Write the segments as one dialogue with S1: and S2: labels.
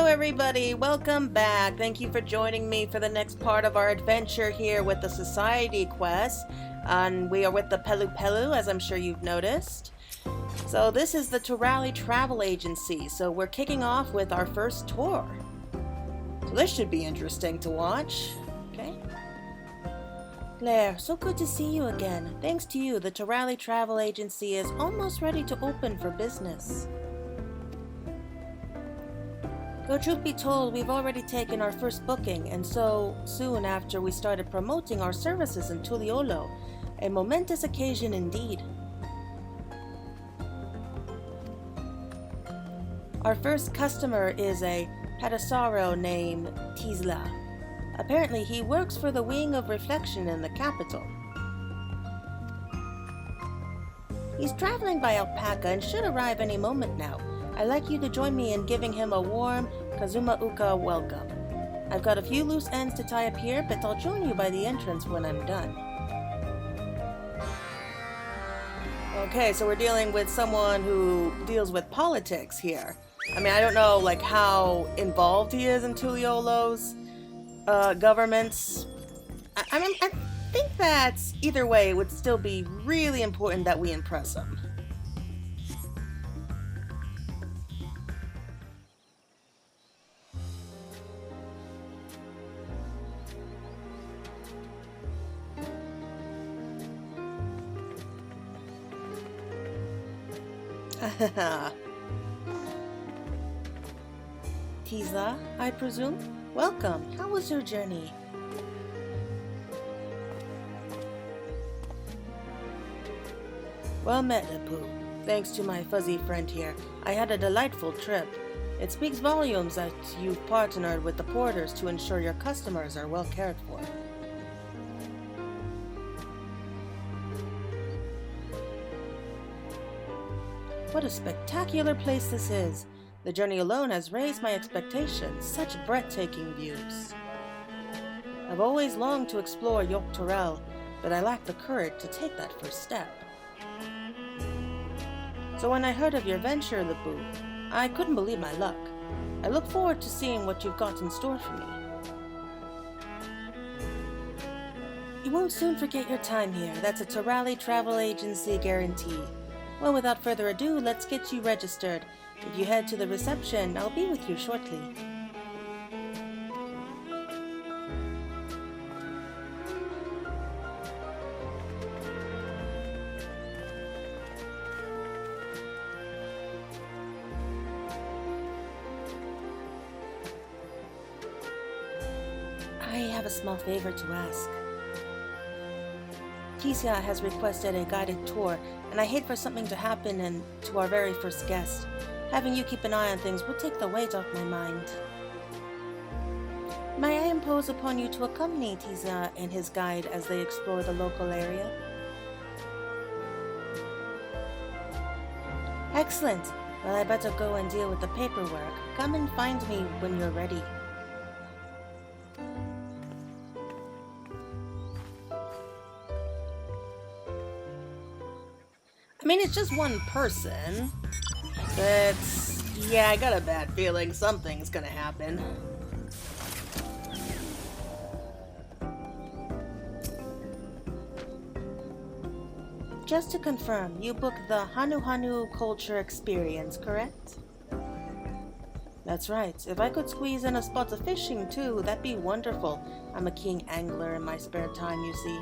S1: everybody, welcome back. Thank you for joining me for the next part of our adventure here with the Society Quest. And we are with the Pelupelu, as I'm sure you've noticed. So this is the Turali Travel Agency, so we're kicking off with our first tour. So this should be interesting to watch. Okay. Claire, so good to see you again. Thanks to you, the Turali Travel Agency is almost ready to open for business. Though truth be told, we've already taken our first booking, and so soon after we started promoting our services in Tuliolo. A momentous occasion indeed. Our first customer is a Hadasaro named Tisla. Apparently he works for the Wing of Reflection in the capital. He's traveling by alpaca and should arrive any moment now. I'd like you to join me in giving him a warm Kazuma Uka welcome. I've got a few loose ends to tie up here, but I'll join you by the entrance when I'm done. Okay, so we're dealing with someone who deals with politics here. I mean, I don't know like how involved he is in Tuliolo's governments. I think that either way it would still be really important that we impress him. Tisla, I presume? Welcome. How was your journey? Well met, Lepu. Thanks to my fuzzy friend here, I had a delightful trip. It speaks volumes that you've partnered with the porters to ensure your customers are well cared for. What a spectacular place this is. The journey alone has raised my expectations. Such breathtaking views. I've always longed to explore Yogg-Turel, but I lack the courage to take that first step. So when I heard of your venture, Lepu, I couldn't believe my luck. I look forward to seeing what you've got in store for me. You won't soon forget your time here. That's a Turali Travel Agency guarantee. Well, without further ado, let's get you registered. If you head to the reception, I'll be with you shortly. I have a small favor to ask. Tisla has requested a guided tour, and I hate for something to happen to our very first guest. Having you keep an eye on things would take the weight off my mind. May I impose upon you to accompany Tisla and his guide as they explore the local area? Excellent! Well, I better go and deal with the paperwork. Come and find me when you're ready. I mean, it's just one person, but yeah, I got a bad feeling something's gonna happen. Just to confirm, you booked the Hanu Culture Experience, correct? That's right. If I could squeeze in a spot of fishing too, that'd be wonderful. I'm a king angler in my spare time, you see.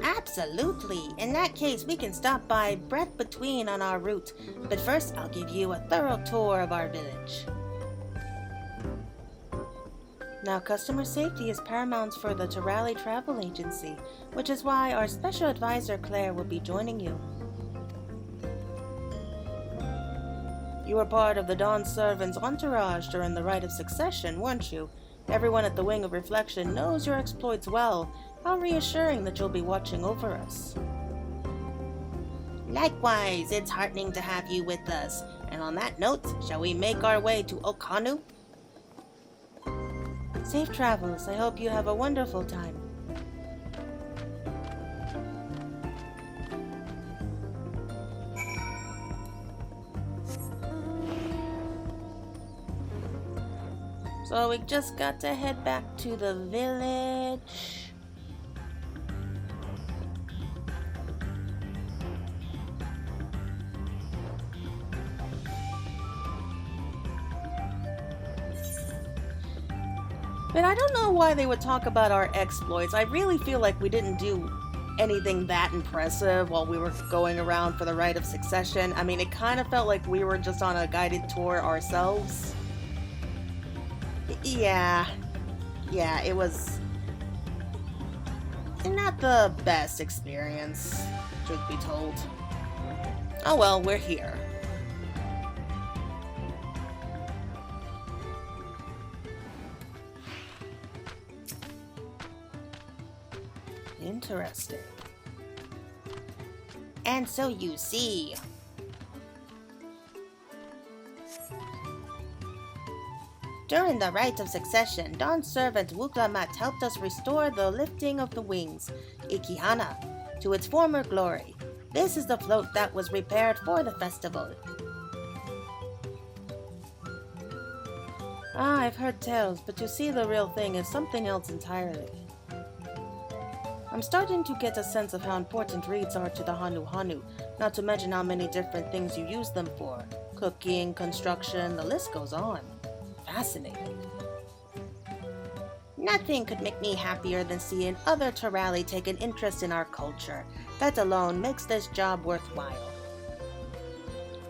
S1: Absolutely. In that case, we can stop by Breath Between on our route. But first, I'll give you a thorough tour of our village. Now, customer safety is paramount for the Turali Travel Agency, which is why our special advisor Claire will be joining you. You were part of the Dawn Servant's entourage during the Rite of Succession, weren't you? Everyone at the Wing of Reflection knows your exploits well. How reassuring that you'll be watching over us. Likewise, it's heartening to have you with us. And on that note, shall we make our way to Okanu? Safe travels. I hope you have a wonderful time. So we just got to head back to the village. But I don't know why they would talk about our exploits. I really feel like we didn't do anything that impressive while we were going around for the Rite of Succession. I mean, it kind of felt like we were just on a guided tour ourselves. Yeah, it was not the best experience, truth be told. Oh well, we're here. Interesting. And so you see. During the Rite of Succession, Dawn's servant Wuklamat helped us restore the lifting of the wings, Ikihana, to its former glory. This is the float that was repaired for the festival. Ah, I've heard tales, but to see the real thing is something else entirely. I'm starting to get a sense of how important reeds are to the Hanu, not to mention how many different things you use them for. Cooking, construction, the list goes on. Fascinating. Nothing could make me happier than seeing other Turali take an interest in our culture. That alone makes this job worthwhile.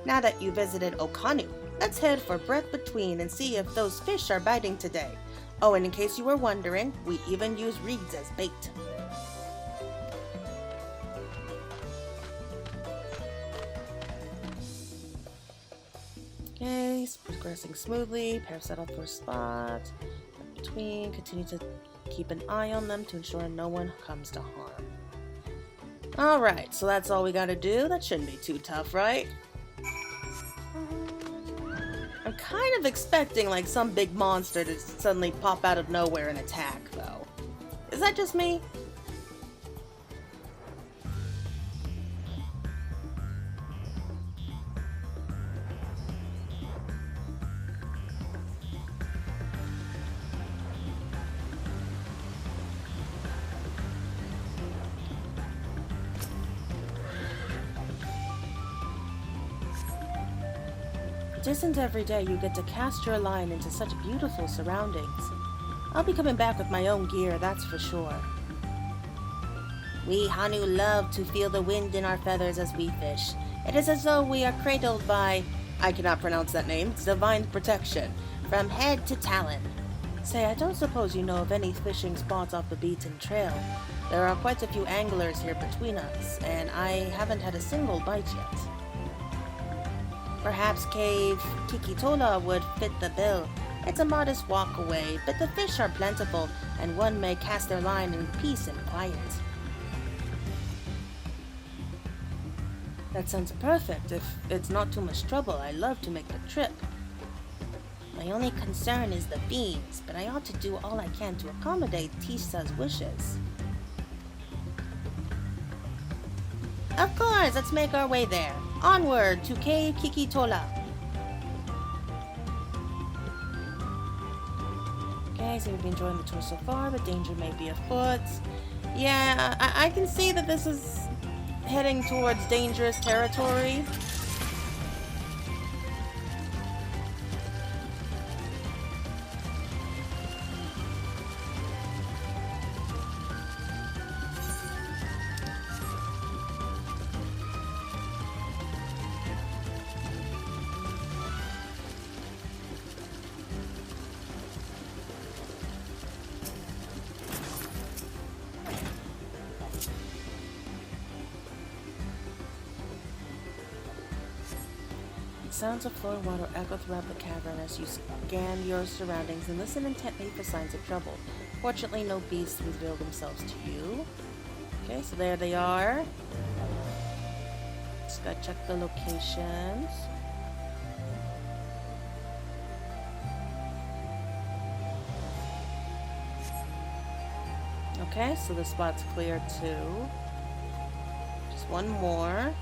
S1: Now that you visited Okanu, let's head for Breath Between and see if those fish are biting today. Oh, and in case you were wondering, we even use reeds as bait. Okay, it's progressing smoothly. Pair settled for a spot. In between, continue to keep an eye on them to ensure no one comes to harm. Alright, so that's all we gotta do. That shouldn't be too tough, right? I'm kind of expecting like some big monster to suddenly pop out of nowhere and attack, though. Is that just me? It isn't every day you get to cast your line into such beautiful surroundings. I'll be coming back with my own gear, that's for sure. We Hanu love to feel the wind in our feathers as we fish. It is as though we are cradled by, I cannot pronounce that name, it's divine protection, from head to talon. Say, I don't suppose you know of any fishing spots off the beaten trail. There are quite a few anglers here between us, and I haven't had a single bite yet. Perhaps Cave Kikitola would fit the bill. It's a modest walk away, but the fish are plentiful, and one may cast their line in peace and quiet. That sounds perfect. If it's not too much trouble, I love to make the trip. My only concern is the beans, but I ought to do all I can to accommodate Tissa's wishes. Of course, let's make our way there. Onward to Cave Kikitola. Okay, so we've been enjoying the tour so far, but danger may be afoot. Yeah, I can see that this is heading towards dangerous territory. Sounds of flowing water echo throughout the cavern as you scan your surroundings and listen intently for signs of trouble. Fortunately, no beasts reveal themselves to you. Okay, so there they are. Just gotta check the locations. Okay, so the spot's clear too. Just one more.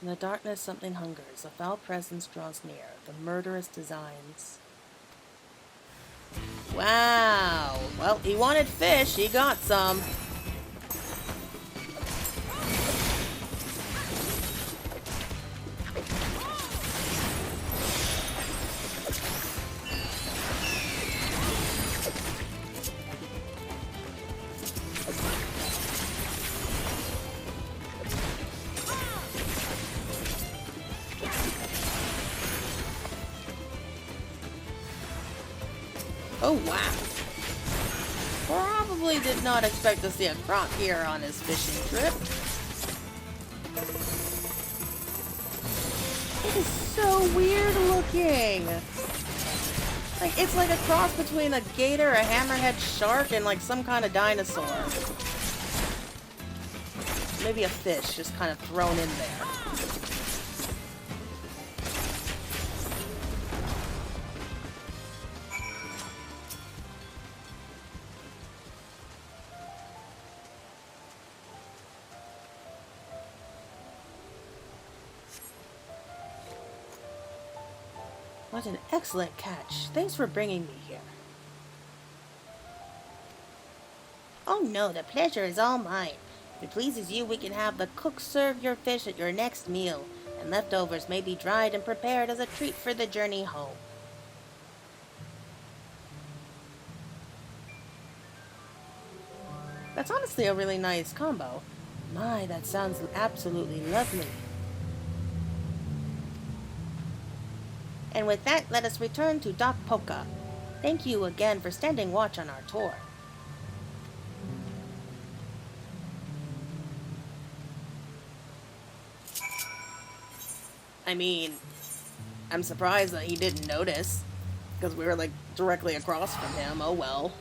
S1: In the darkness something hungers, a foul presence draws near, the murderous designs. Wow! Well, he wanted fish, he got some. Oh, wow. Probably did not expect to see a croc here on his fishing trip. It is so weird looking. Like, it's like a cross between a gator, a hammerhead shark, and like some kind of dinosaur. Maybe a fish just kind of thrown in there. What an excellent catch. Thanks for bringing me here. Oh no, the pleasure is all mine. If it pleases you, we can have the cook serve your fish at your next meal, and leftovers may be dried and prepared as a treat for the journey home. That's honestly a really nice combo. My, that sounds absolutely lovely. And with that, let us return to Doc Poca. Thank you again for standing watch on our tour. I mean, I'm surprised that he didn't notice, because we were like directly across from him. Oh well.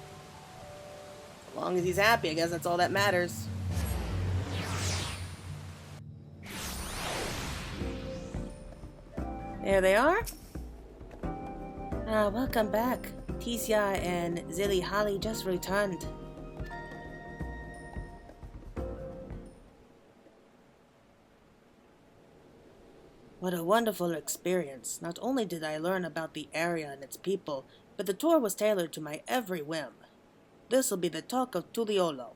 S1: As long as he's happy, I guess that's all that matters. There they are. Welcome back. Tisha and Zilly Holly just returned. What a wonderful experience. Not only did I learn about the area and its people, but the tour was tailored to my every whim. This'll be the talk of Tuliolo.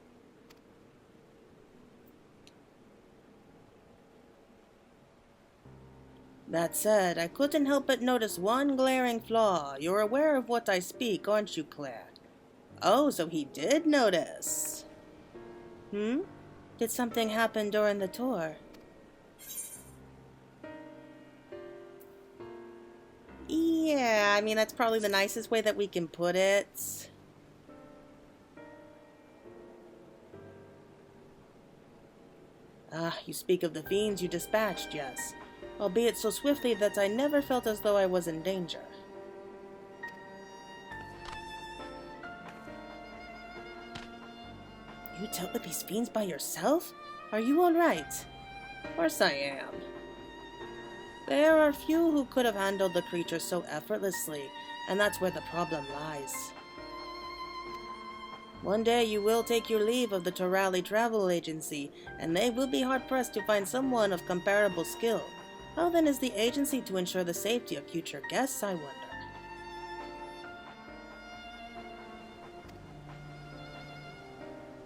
S1: That said, I couldn't help but notice one glaring flaw. You're aware of what I speak, aren't you, Claire? Oh, so he did notice. Did something happen during the tour? Yeah, I mean, that's probably the nicest way that we can put it. You speak of the fiends you dispatched, yes. Albeit so swiftly that I never felt as though I was in danger. You dealt with these fiends by yourself? Are you alright? Of course I am. There are few who could have handled the creature so effortlessly, and that's where the problem lies. One day you will take your leave of the Turali Travel Agency, and they will be hard-pressed to find someone of comparable skill. How then is the agency to ensure the safety of future guests, I wonder?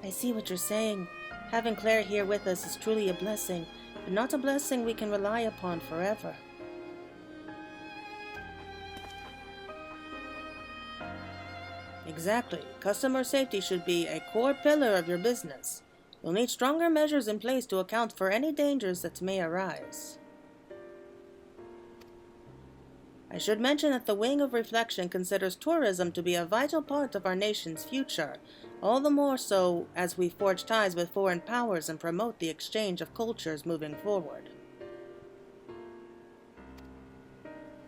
S1: I see what you're saying. Having Claire here with us is truly a blessing, but not a blessing we can rely upon forever. Exactly. Customer safety should be a core pillar of your business. You'll need stronger measures in place to account for any dangers that may arise. I should mention that the Wing of Reflection considers tourism to be a vital part of our nation's future, all the more so as we forge ties with foreign powers and promote the exchange of cultures moving forward.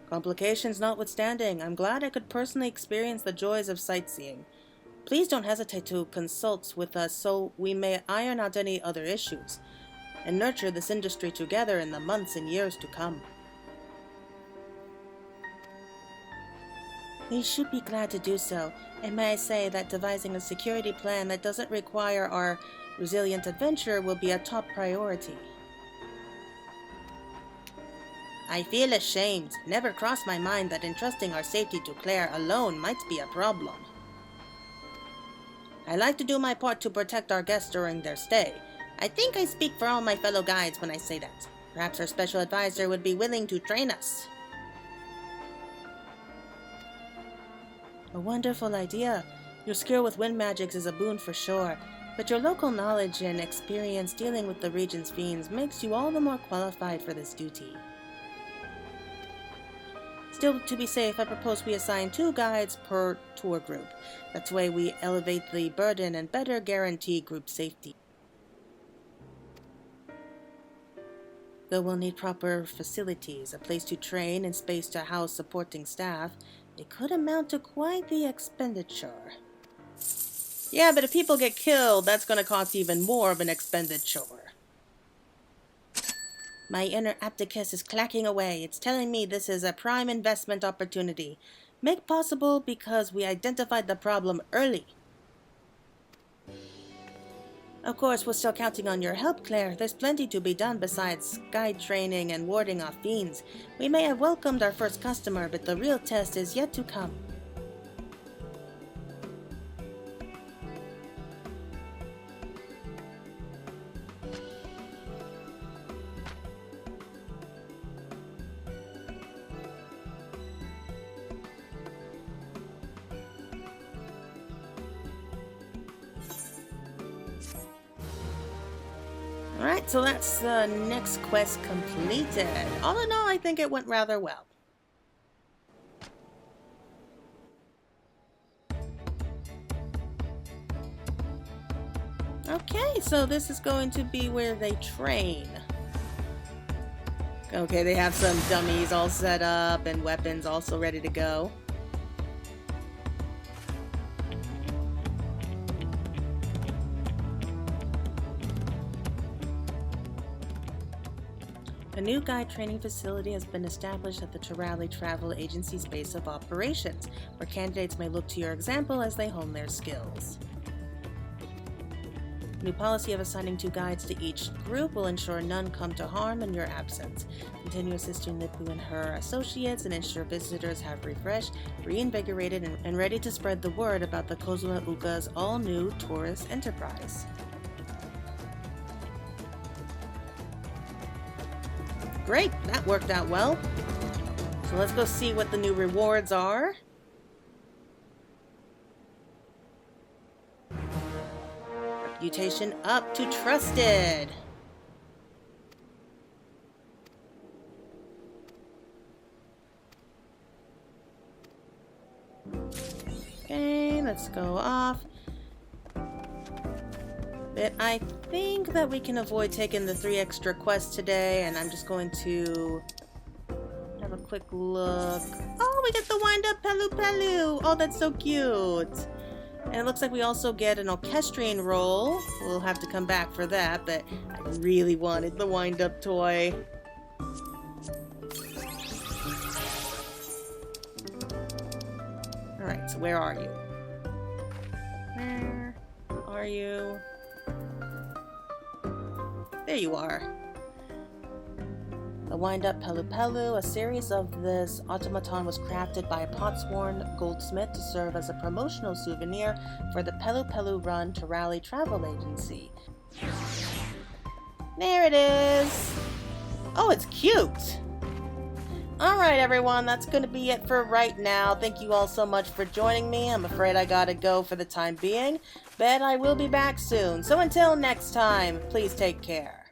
S1: Complications notwithstanding, I'm glad I could personally experience the joys of sightseeing. Please don't hesitate to consult with us so we may iron out any other issues, and nurture this industry together in the months and years to come. We should be glad to do so, and may I say that devising a security plan that doesn't require our resilient adventure will be a top priority. I feel ashamed. Never crossed my mind that entrusting our safety to Claire alone might be a problem. I like to do my part to protect our guests during their stay. I think I speak for all my fellow guides when I say that. Perhaps our special advisor would be willing to train us. A wonderful idea. Your skill with wind magics is a boon for sure, but your local knowledge and experience dealing with the region's fiends makes you all the more qualified for this duty. Still, to be safe, I propose we assign 2 guides per tour group. That way we elevate the burden and better guarantee group safety. Though we'll need proper facilities, a place to train and space to house supporting staff, it could amount to quite the expenditure. Yeah, but if people get killed, that's going to cost even more of an expenditure. My inner Apticus is clacking away. It's telling me this is a prime investment opportunity. Made possible because we identified the problem early. Of course, we're still counting on your help, Claire. There's plenty to be done besides guide training and warding off fiends. We may have welcomed our first customer, but the real test is yet to come. Alright, so that's the next quest completed. All in all, I think it went rather well. Okay, so this is going to be where they train. Okay, they have some dummies all set up and weapons also ready to go. A new guide training facility has been established at the Turali Travel Agency's base of operations, where candidates may look to your example as they hone their skills. New policy of assigning 2 guides to each group will ensure none come to harm in your absence. Continue assisting Nipu and her associates and ensure visitors have refreshed, reinvigorated, and ready to spread the word about the Kozula Uka's all-new tourist enterprise. Great, that worked out well. So let's go see what the new rewards are. Reputation up to trusted. Okay, let's go off. But I think that we can avoid taking the 3 extra quests today, and I'm just going to have a quick look. Oh, we get the wind-up Pelupelu! Oh, that's so cute! And it looks like we also get an orchestrion roll. We'll have to come back for that, but I really wanted the wind-up toy. Alright, so where are you? Where are you? There you are. The wind-up Pelupelu, a series of this automaton was crafted by a Potsworn goldsmith to serve as a promotional souvenir for the Pelupelu run Turali Travel Agency. There it is! Oh, it's cute! Alright everyone, that's going to be it for right now. Thank you all so much for joining me. I'm afraid I gotta go for the time being, but I will be back soon. So until next time, please take care.